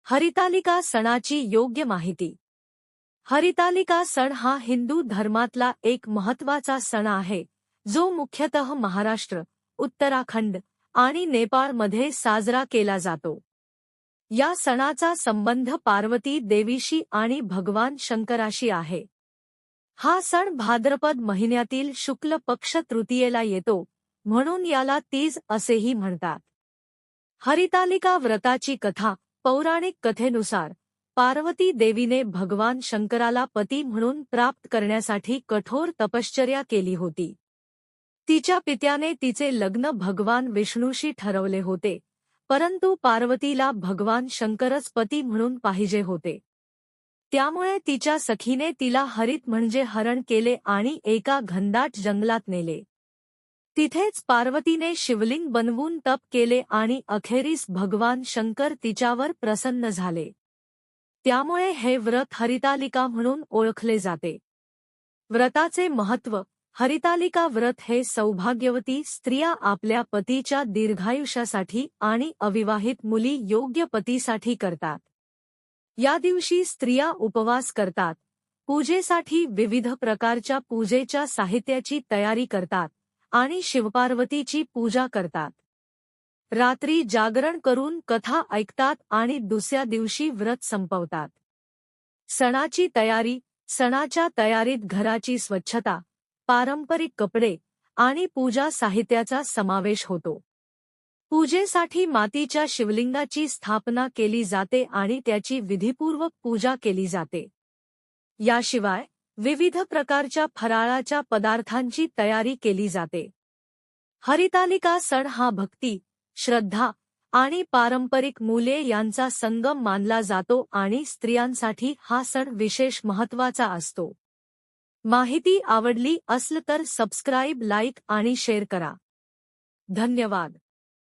हरितालिका सणाची योग्य माहिती. हरितालिका सण हा हिंदू धर्मातला एक महत्त्वाचा सण आहे, जो मुख्यतः महाराष्ट्र, उत्तराखंड आणि नेपाळमध्ये साजरा केला जातो. या सणाचा संबंध पार्वती देवीशी आणि भगवान शंकराशी आहे. हा सण भाद्रपद महिन्यातील शुक्ल पक्ष तृतीयेला येतो, म्हणून याला तीज असेही म्हणतात. हरितालिका व्रताची कथा. पौराणिक कथेनुसार पार्वती देवीने भगवान शंकराला पती म्हणून प्राप्त करण्यासाठी कठोर तपश्चर्या केली होती. तिच्या पित्याने तिचे लग्न भगवान विष्णूशी ठरवले होते, परंतु पार्वतीला भगवान शंकरच पती म्हणून पाहिजे होते. त्यामुळे तिच्या सखीने तिला हरित म्हणजे हरण केले आणि एका घनदाट जंगलात नेले. तिथेच पार्वतीने शिवलिंग बनवून तप केले आणि अखेरीस भगवान शंकर तिच्यावर प्रसन्न झाले. त्यामुळे हे व्रत हरितालिका म्हणून ओळखले जाते. व्रताचे महत्त्व. हरितालिका व्रत हे सौभाग्यवती स्त्रिया आपल्या पतीच्या दीर्घायुष्यासाठी आणि अविवाहित मुली योग्य पतीसाठी करतात. या दिवशी स्त्रिया उपवास करतात, पूजेसाठी विविध प्रकारच्या पूजेच्या साहित्याची तयारी करतात आणि शिवपार्वतीची पूजा करतात. रात्री जागरण करून कथा ऐकतात आणि दुसऱ्या दिवशी व्रत संपवतात. सणाची तयारी. सणाच्या तयारीत घराची स्वच्छता, पारंपरिक कपडे आणि पूजा साहित्याचा समावेश होतो. पूजेसाठी मातीच्या शिवलिंगाची स्थापना केली जाते आणि त्याची विधिपूर्वक पूजा केली जाते. याशिवाय विविध प्रकारच्या फराळाच्या पदार्थांची तयारी केली जाते. हरितालिका सण हा भक्ती, श्रद्धा आणि पारंपरिक मूल्ये यांचा संगम मानला जातो आणि स्त्रियांसाठी हा सण विशेष महत्त्वाचा असतो. माहिती आवडली असेल तर सबस्क्राईब, लाईक आणि शेअर करा. धन्यवाद.